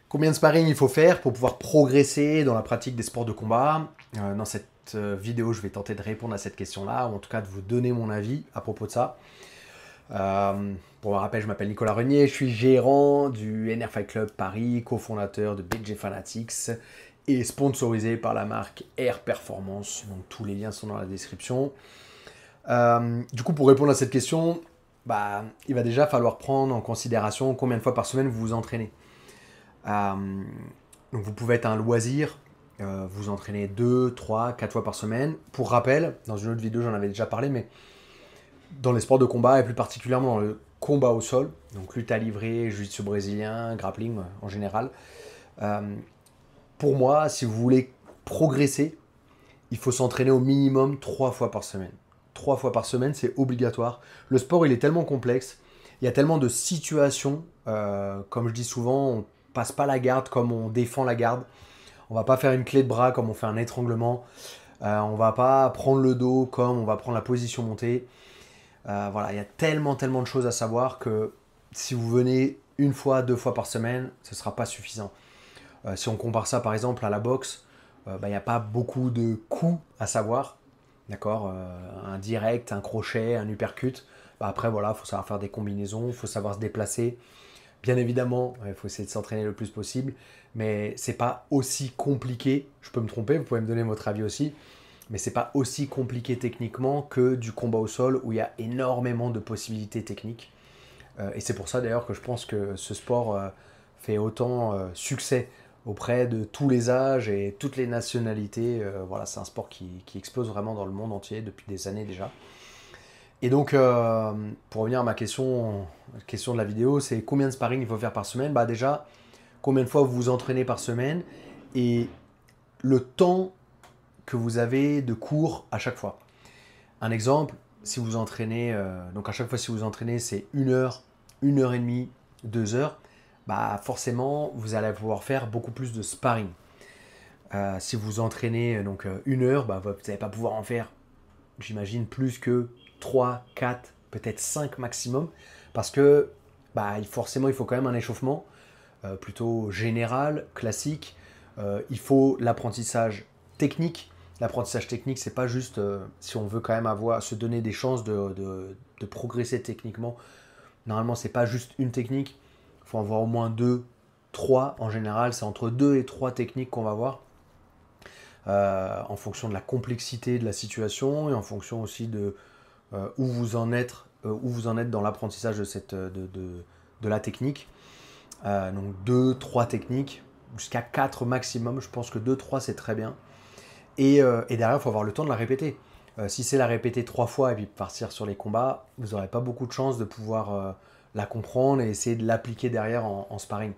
Combien de sparring il faut faire pour pouvoir progresser dans la pratique des sports de combat? Dans cette vidéo, je vais tenter de répondre à cette question-là, ou en tout cas de vous donner mon avis à propos de ça. Pour le rappel, je m'appelle Nicolas Renier, je suis gérant du NR Fight Club Paris, cofondateur de BG Fanatics et sponsorisé par la marque Air Performance. Donc tous les liens sont dans la description. Du coup, pour répondre à cette question, il va déjà falloir prendre en considération combien de fois par semaine vous vous entraînez. Donc vous pouvez être un loisir, vous entraînez 2, 3, 4 fois par semaine. Pour rappel, dans une autre vidéo j'en avais déjà parlé, mais dans les sports de combat et plus particulièrement dans le combat au sol, donc lutte à livrer, jiu-jitsu brésilien, grappling en général, euh, pour moi, si vous voulez progresser, il faut s'entraîner au minimum 3 fois par semaine. 3 fois par semaine, c'est obligatoire. Le sport, il est tellement complexe, il y a tellement de situations, comme je dis souvent, on passe pas la garde comme on défend la garde. On va pas faire une clé de bras comme on fait un étranglement. On va pas prendre le dos comme on va prendre la position montée. Voilà, il y a tellement de choses à savoir que si vous venez une fois, 2 fois par semaine, ce ne sera pas suffisant. Si on compare ça par exemple à la boxe, il n'y a pas beaucoup de coups à savoir. D'accord. Un direct, un crochet, un uppercut. Après, voilà, il faut savoir faire des combinaisons, il faut savoir se déplacer. Bien évidemment, il faut essayer de s'entraîner le plus possible, mais c'est pas aussi compliqué. Je peux me tromper, vous pouvez me donner votre avis aussi, mais c'est pas aussi compliqué techniquement que du combat au sol où il y a énormément de possibilités techniques. Et c'est pour ça d'ailleurs que je pense que ce sport fait autant succès auprès de tous les âges et toutes les nationalités. Voilà, c'est un sport qui explose vraiment dans le monde entier depuis des années déjà. Et donc, pour revenir à ma question de la vidéo, c'est combien de sparring il faut faire par semaine? Bah déjà, combien de fois vous vous entraînez par semaine et le temps que vous avez de cours à chaque fois. Un exemple, si vous entraînez, donc à chaque fois si vous entraînez, c'est 1 heure, 1 heure et demie, 2 heures, bah forcément, vous allez pouvoir faire beaucoup plus de sparring. Si vous entraînez donc 1 heure, bah, vous n'allez pas pouvoir en faire, j'imagine, plus que 3, 4, peut-être 5 maximum, parce que forcément, il faut quand même un échauffement plutôt général, classique. Il faut l'apprentissage technique. L'apprentissage technique, c'est pas juste si on veut quand même se donner des chances de progresser techniquement. Normalement, c'est pas juste une technique. Il faut en avoir au moins deux, trois. En général, c'est entre deux et trois techniques qu'on va voir en fonction de la complexité de la situation et en fonction aussi de où vous en êtes dans l'apprentissage de la technique. Donc deux, trois techniques, jusqu'à 4 maximum. Je pense que deux, trois, c'est très bien. Et derrière, il faut avoir le temps de la répéter. Si c'est la répéter 3 fois et puis partir sur les combats, vous n'aurez pas beaucoup de chances de pouvoir la comprendre et essayer de l'appliquer derrière en sparring.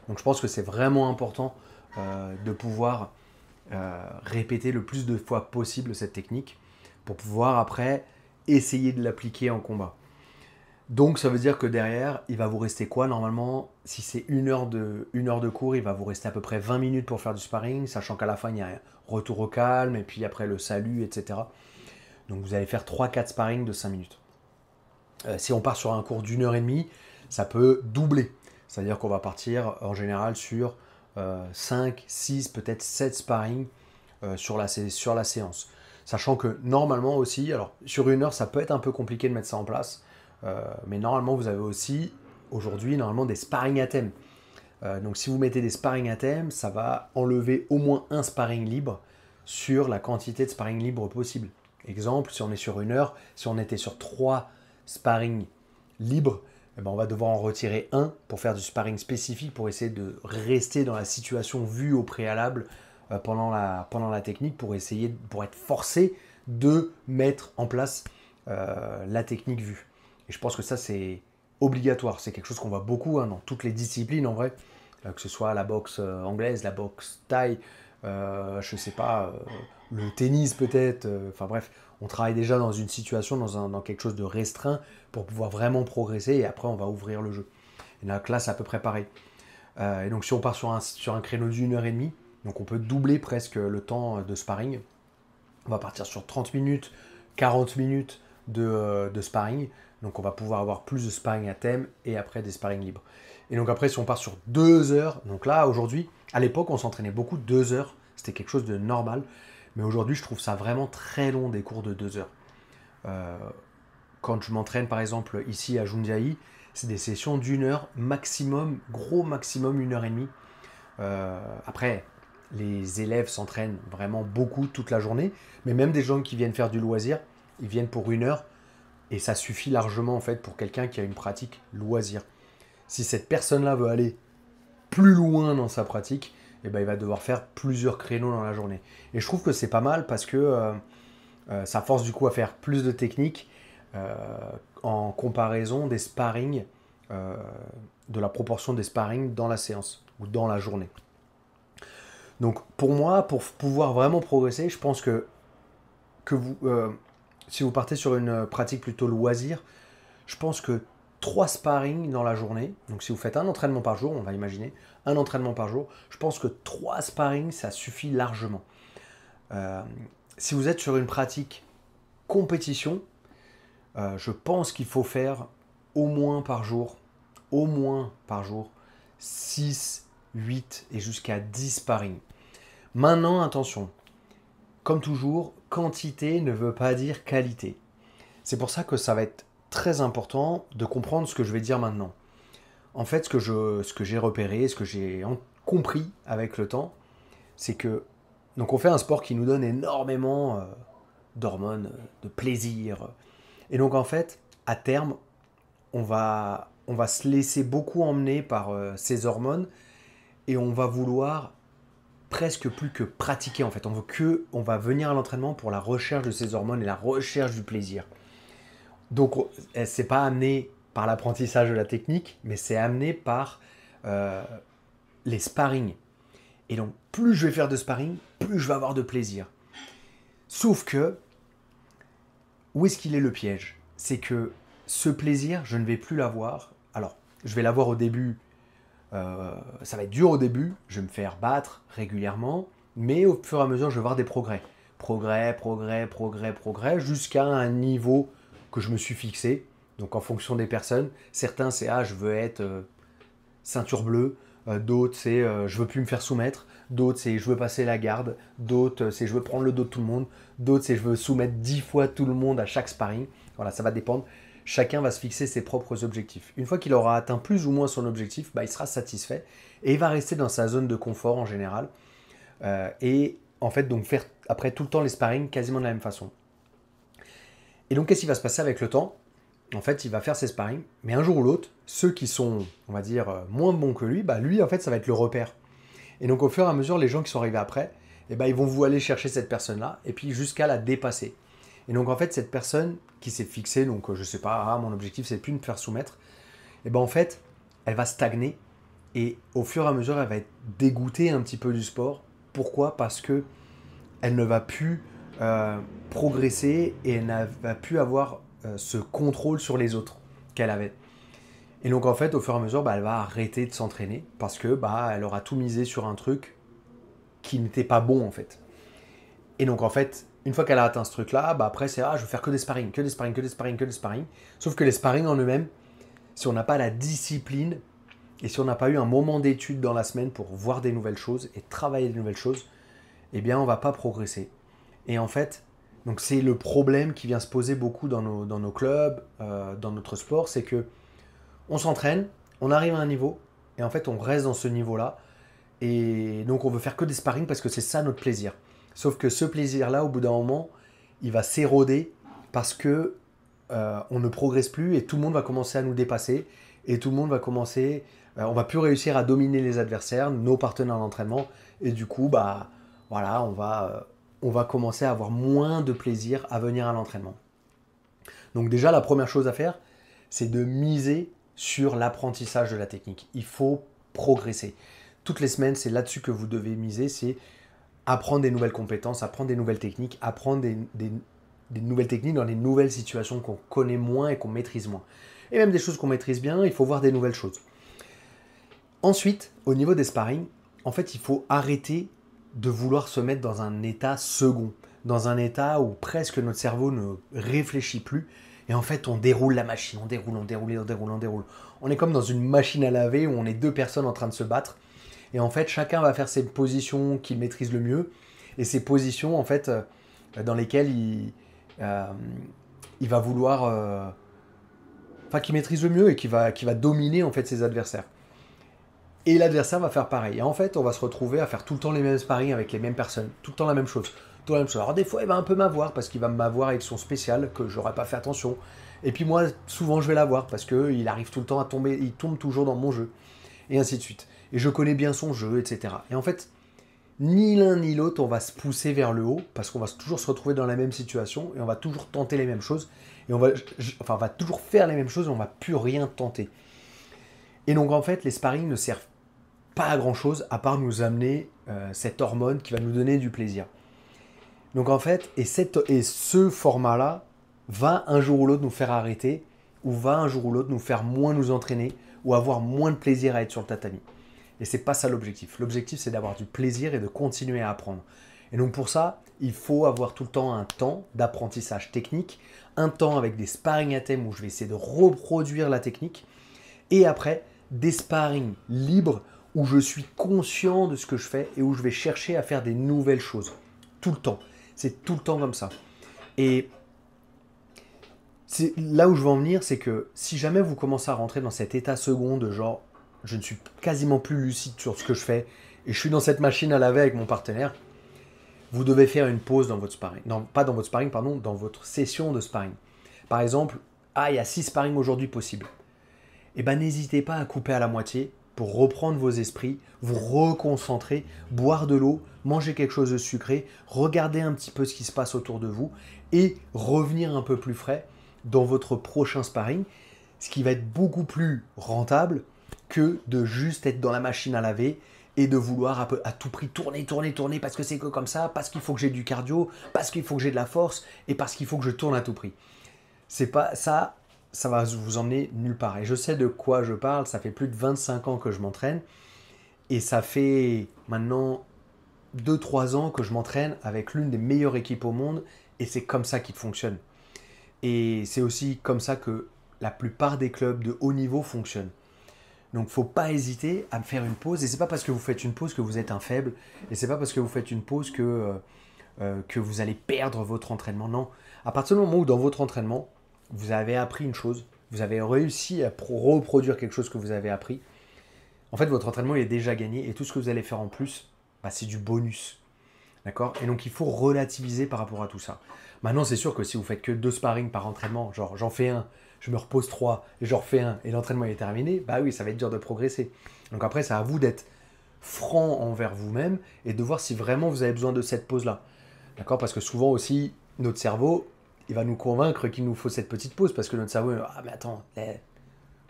Donc je pense que c'est vraiment important de pouvoir répéter le plus de fois possible cette technique pour pouvoir après essayer de l'appliquer en combat. Donc ça veut dire que derrière, il va vous rester quoi normalement? Si c'est 1 heure de cours, il va vous rester à peu près 20 minutes pour faire du sparring, sachant qu'à la fin, il y a un retour au calme, et puis après le salut, etc. Donc vous allez faire 3-4 sparring de 5 minutes. Si on part sur un cours d'1 heure et demie, ça peut doubler. C'est-à-dire qu'on va partir en général sur 5, 6, peut-être 7 sparring sur la séance. Sachant que normalement aussi, alors sur 1 heure, ça peut être un peu compliqué de mettre ça en place, mais normalement, vous avez aussi aujourd'hui normalement des sparring à thème. Donc si vous mettez des sparring à thème, ça va enlever au moins un sparring libre sur la quantité de sparring libre possible. Exemple, si on est sur 1 heure, si on était sur 3 sparring libres, eh ben on va devoir en retirer un pour faire du sparring spécifique, pour essayer de rester dans la situation vue au préalable pendant la technique, pour être forcé de mettre en place la technique vue. Et je pense que ça, c'est obligatoire. C'est quelque chose qu'on voit beaucoup dans toutes les disciplines en vrai, que ce soit la boxe anglaise, la boxe thaï, je sais pas, le tennis peut-être. Enfin bref, on travaille déjà dans une situation, dans quelque chose de restreint pour pouvoir vraiment progresser et après on va ouvrir le jeu. Et la classe, c'est à peu près pareil. Et donc si on part sur un créneau d'1 heure et demie, donc on peut doubler presque le temps de sparring. On va partir sur 30 minutes, 40 minutes de sparring. Donc on va pouvoir avoir plus de sparring à thème et après des sparring libres. Et donc après, si on part sur 2 heures, donc là, aujourd'hui, à l'époque, on s'entraînait beaucoup 2 heures. C'était quelque chose de normal. Mais aujourd'hui, je trouve ça vraiment très long, des cours de 2 heures. Euh, Quand je m'entraîne, par exemple, ici à Jundiaí, c'est des sessions d'1 heure maximum, gros maximum 1 heure et demie. Après, les élèves s'entraînent vraiment beaucoup toute la journée, mais même des gens qui viennent faire du loisir, ils viennent pour 1 heure et ça suffit largement en fait pour quelqu'un qui a une pratique loisir. Si cette personne-là veut aller plus loin dans sa pratique, eh ben, il va devoir faire plusieurs créneaux dans la journée. Et je trouve que c'est pas mal parce que ça force du coup à faire plus de techniques euh, en comparaison des sparring, euh, de la proportion des sparring dans la séance ou dans la journée. Donc pour moi, pour pouvoir vraiment progresser, je pense que vous, si vous partez sur une pratique plutôt loisir, je pense que 3 sparring dans la journée, donc si vous faites un entraînement par jour, on va imaginer, un entraînement par jour, je pense que 3 sparring, ça suffit largement. Euh, Si vous êtes sur une pratique compétition, je pense qu'il faut faire au moins par jour, au moins par jour, 6, 8 et jusqu'à 10 sparring. Maintenant, attention, comme toujours, quantité ne veut pas dire qualité. C'est pour ça que ça va être très important de comprendre ce que je vais dire maintenant. En fait, ce que j'ai repéré, ce que j'ai compris avec le temps, c'est que donc on fait un sport qui nous donne énormément d'hormones, de plaisir. Et donc en fait, à terme, on va se laisser beaucoup emmener par ces hormones et on va vouloir presque plus que pratiquer en fait. On va venir à l'entraînement pour la recherche de ces hormones et la recherche du plaisir. Donc c'est pas amené par l'apprentissage de la technique, mais c'est amené par euh, les sparring. Et donc plus je vais faire de sparring, plus je vais avoir de plaisir. Sauf que où est-ce qu'il est le piège? C'est que ce plaisir, je ne vais plus l'avoir. Alors, je vais l'avoir au début, ça va être dur au début, je vais me faire battre régulièrement, mais au fur et à mesure, je vais voir des progrès. Progrès, jusqu'à un niveau que je me suis fixé. Donc en fonction des personnes, certains c'est je veux être ceinture bleue, d'autres c'est je veux plus me faire soumettre, d'autres c'est je veux passer la garde, d'autres c'est je veux prendre le dos de tout le monde, d'autres c'est je veux soumettre 10 fois tout le monde à chaque sparring. Voilà, ça va dépendre. Chacun va se fixer ses propres objectifs. Une fois qu'il aura atteint plus ou moins son objectif, bah, il sera satisfait et il va rester dans sa zone de confort en général. Et en fait, donc faire après tout le temps les sparring quasiment de la même façon. Et donc, qu'est-ce qui va se passer avec le temps? En fait, il va faire ses sparring, mais un jour ou l'autre, ceux qui sont, on va dire, moins bons que lui, bah lui, en fait, ça va être le repère. Et donc, au fur et à mesure, les gens qui sont arrivés après, eh ben, ils vont vous aller chercher cette personne-là, et puis jusqu'à la dépasser. Et donc, en fait, cette personne qui s'est fixée, donc je sais pas, mon objectif, c'est plus de me faire soumettre, et ben en fait, elle va stagner, et au fur et à mesure, elle va être dégoûtée un petit peu du sport. Pourquoi? Parce que elle ne va plus progresser et elle ne va plus avoir ce contrôle sur les autres qu'elle avait. Et donc en fait, au fur et à mesure, bah, elle va arrêter de s'entraîner parce que bah, elle aura tout misé sur un truc qui n'était pas bon en fait. Et donc en fait, une fois qu'elle a atteint ce truc-là, bah, après c'est je veux faire que des sparring, que des sparring, que des sparring, que des sparring. Sauf que les sparring en eux-mêmes, si on n'a pas la discipline et si on n'a pas eu un moment d'étude dans la semaine pour voir des nouvelles choses et travailler des nouvelles choses, eh bien on va pas progresser. Et en fait, donc c'est le problème qui vient se poser beaucoup dans nos clubs, dans notre sport, c'est que on s'entraîne, on arrive à un niveau, et en fait on reste dans ce niveau-là, et donc on veut faire que des sparring parce que c'est ça notre plaisir. Sauf que ce plaisir-là, au bout d'un moment, il va s'éroder parce que on ne progresse plus et tout le monde va commencer à nous dépasser, et tout le monde va commencer, on va plus réussir à dominer les adversaires, nos partenaires d'entraînement, et du coup, bah voilà, on va commencer à avoir moins de plaisir à venir à l'entraînement. Donc déjà, la première chose à faire, c'est de miser sur l'apprentissage de la technique. Il faut progresser. Toutes les semaines, c'est là-dessus que vous devez miser, c'est apprendre des nouvelles compétences, apprendre des nouvelles techniques, apprendre des nouvelles techniques dans des nouvelles situations qu'on connaît moins et qu'on maîtrise moins. Et même des choses qu'on maîtrise bien, il faut voir des nouvelles choses. Ensuite, au niveau des sparring, en fait, il faut arrêter de vouloir se mettre dans un état second, dans un état où presque notre cerveau ne réfléchit plus Et en fait, on déroule la machine, on déroule, on déroule, on déroule, on déroule. On est comme dans une machine à laver où on est deux personnes en train de se battre. Et en fait, chacun va faire ses positions qu'il maîtrise le mieux. Et ces positions, en fait, dans lesquelles euh, il va vouloir... Enfin, qu'il maîtrise le mieux et qui va dominer, en fait, ses adversaires. Et l'adversaire va faire pareil. Et en fait, on va se retrouver à faire tout le temps les mêmes sparring avec les mêmes personnes. Tout le temps la même chose. Tout le temps la même chose. Alors des fois, il va un peu m'avoir parce qu'il va m'avoir avec son spécial que j'aurais pas fait attention. Et puis moi, souvent, je vais l'avoir parce qu'il arrive tout le temps à tomber, il tombe toujours dans mon jeu. Et ainsi de suite. Et je connais bien son jeu, etc. Et en fait, ni l'un ni l'autre, on va se pousser vers le haut parce qu'on va toujours se retrouver dans la même situation et on va toujours tenter les mêmes choses. Et on va toujours faire les mêmes choses et on va plus rien tenter. Et donc en fait, les sparring ne servent pas à grand chose à part nous amener cette hormone qui va nous donner du plaisir. Donc en fait, et ce format-là va un jour ou l'autre nous faire arrêter, ou va un jour ou l'autre nous faire moins nous entraîner, ou avoir moins de plaisir à être sur le tatami. Et c'est pas ça l'objectif. L'objectif, c'est d'avoir du plaisir et de continuer à apprendre. Et donc pour ça, il faut avoir tout le temps un temps d'apprentissage technique, un temps avec des sparring à thème où je vais essayer de reproduire la technique, et après, des sparring libres où je suis conscient de ce que je fais et où je vais chercher à faire des nouvelles choses. Tout le temps. C'est tout le temps comme ça. Et c'est là où je veux en venir, c'est que si jamais vous commencez à rentrer dans cet état second de genre, je ne suis quasiment plus lucide sur ce que je fais et je suis dans cette machine à laver avec mon partenaire, vous devez faire une pause dans votre sparring. Non, pas dans votre sparring, pardon, dans votre session de sparring. Par exemple, il y a 6 sparring aujourd'hui possibles. Eh ben, n'hésitez pas à couper à la moitié pour reprendre vos esprits, vous reconcentrer, boire de l'eau, manger quelque chose de sucré, regarder un petit peu ce qui se passe autour de vous et revenir un peu plus frais dans votre prochain sparring, ce qui va être beaucoup plus rentable que de juste être dans la machine à laver et de vouloir à tout prix tourner, tourner, tourner parce que c'est que comme ça, parce qu'il faut que j'ai du cardio, parce qu'il faut que j'ai de la force et parce qu'il faut que je tourne à tout prix. C'est pas ça. Ça va vous emmener nulle part. Et je sais de quoi je parle, ça fait plus de 25 ans que je m'entraîne, et ça fait maintenant 2-3 ans que je m'entraîne avec l'une des meilleures équipes au monde, et c'est comme ça qu'il fonctionne. Et c'est aussi comme ça que la plupart des clubs de haut niveau fonctionnent. Donc faut pas hésiter à me faire une pause, et c'est pas parce que vous faites une pause que vous êtes un faible, et c'est pas parce que vous faites une pause que vous allez perdre votre entraînement. Non, à partir du moment où dans votre entraînement, vous avez appris une chose, vous avez réussi à reproduire quelque chose que vous avez appris, en fait, votre entraînement il est déjà gagné et tout ce que vous allez faire en plus, bah, c'est du bonus. D'accord? Et donc, il faut relativiser par rapport à tout ça. Maintenant, c'est sûr que si vous faites que 2 sparring par entraînement, genre j'en fais un, je me repose 3, et j'en refais un, et l'entraînement est terminé, bah oui, ça va être dur de progresser. Donc après, c'est à vous d'être franc envers vous-même et de voir si vraiment vous avez besoin de cette pause-là. D'accord? Parce que souvent aussi, notre cerveau, il va nous convaincre qu'il nous faut cette petite pause parce que notre cerveau, ah mais attends,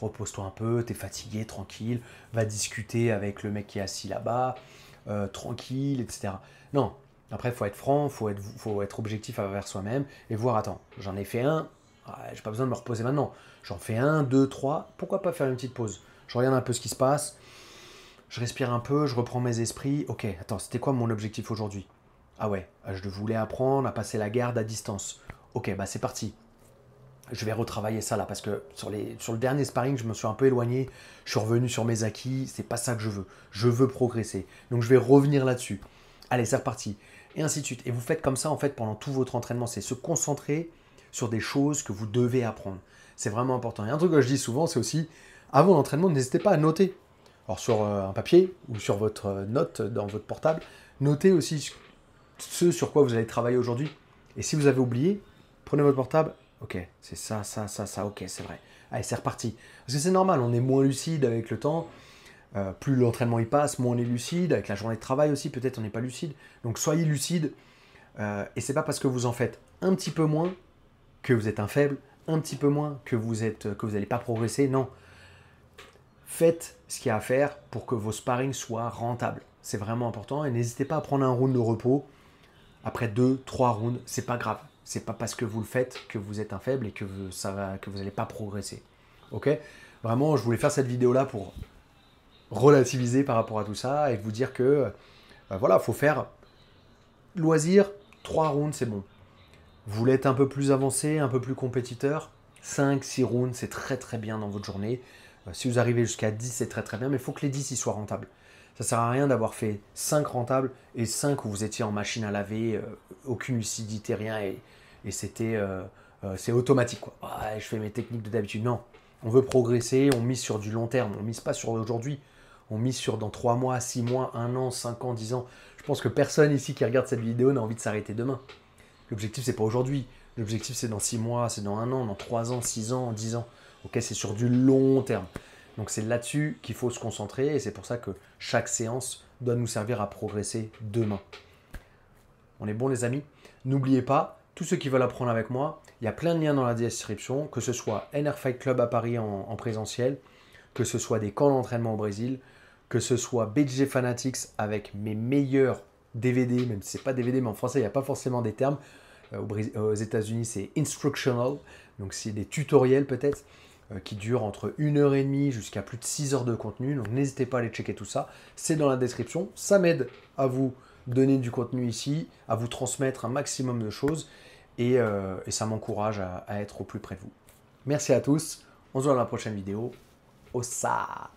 repose-toi un peu, t'es fatigué, tranquille, va discuter avec le mec qui est assis là-bas, tranquille, etc. Non, après il faut être franc, faut être objectif envers soi-même et voir, attends, j'en ai fait un, j'ai pas besoin de me reposer maintenant, j'en fais un, deux, trois, pourquoi pas faire une petite pause? Je regarde un peu ce qui se passe, je respire un peu, je reprends mes esprits, ok, attends, c'était quoi mon objectif aujourd'hui? Ah ouais, je voulais apprendre à passer la garde à distance. Ok, bah c'est parti. Je vais retravailler ça là parce que sur le dernier sparring, je me suis un peu éloigné. Je suis revenu sur mes acquis. C'est pas ça que je veux. Je veux progresser. Donc je vais revenir là-dessus. Allez, c'est reparti. Et ainsi de suite. Et vous faites comme ça en fait pendant tout votre entraînement. C'est se concentrer sur des choses que vous devez apprendre. C'est vraiment important. Et un truc que je dis souvent, c'est aussi avant l'entraînement, n'hésitez pas à noter. Alors sur un papier ou sur votre note dans votre portable, notez aussi ce sur quoi vous allez travailler aujourd'hui. Et si vous avez oublié, prenez votre portable, ok, c'est ça, ça, ça, ça, ok, c'est vrai. Allez, c'est reparti. Parce que c'est normal, on est moins lucide avec le temps. Plus l'entraînement y passe, moins on est lucide. Avec la journée de travail aussi, peut-être on n'est pas lucide. Donc soyez lucide. Et c'est pas parce que vous en faites un petit peu moins que vous êtes un faible, un petit peu moins que vous n'allez pas progresser. Non. Faites ce qu'il y a à faire pour que vos sparring soient rentables. C'est vraiment important. Et n'hésitez pas à prendre un round de repos. Après 2-3 rounds, c'est pas grave. C'est pas parce que vous le faites que vous êtes un faible et que vous n'allez pas progresser. Ok? Vraiment, je voulais faire cette vidéo-là pour relativiser par rapport à tout ça et vous dire que voilà, faut faire loisir, 3 rounds, c'est bon. Vous voulez être un peu plus avancé, un peu plus compétiteur, 5, 6 rounds, c'est très très bien dans votre journée. Si vous arrivez jusqu'à 10, c'est très très bien, mais il faut que les 10 ils soient rentables. Ça ne sert à rien d'avoir fait 5 rentables et 5 où vous étiez en machine à laver, aucune lucidité, rien, et c'est automatique, quoi. Ouais, je fais mes techniques de d'habitude. Non, on veut progresser, on mise sur du long terme, on mise pas sur aujourd'hui, on mise sur dans 3 mois, 6 mois, 1 an, 5 ans, 10 ans. Je pense que personne ici qui regarde cette vidéo n'a envie de s'arrêter demain. L'objectif, c'est pas aujourd'hui. L'objectif, c'est dans 6 mois, c'est dans 1 an, dans 3 ans, 6 ans, 10 ans. Ok, c'est sur du long terme. Donc c'est là-dessus qu'il faut se concentrer et c'est pour ça que chaque séance doit nous servir à progresser demain. On est bon les amis? N'oubliez pas, tous ceux qui veulent apprendre avec moi, il y a plein de liens dans la description, que ce soit NR Fight Club à Paris en présentiel, que ce soit des camps d'entraînement au Brésil, que ce soit BJJ Fanatics avec mes meilleurs DVD, même si ce n'est pas DVD, mais en français, il n'y a pas forcément des termes. Aux États-Unis, c'est instructional, donc c'est des tutoriels peut-être, qui durent entre 1h30 jusqu'à plus de 6 heures de contenu. Donc n'hésitez pas à aller checker tout ça. C'est dans la description. Ça m'aide à vous donner du contenu ici, à vous transmettre un maximum de choses et ça m'encourage à être au plus près de vous. Merci à tous. On se voit dans la prochaine vidéo. Ossa!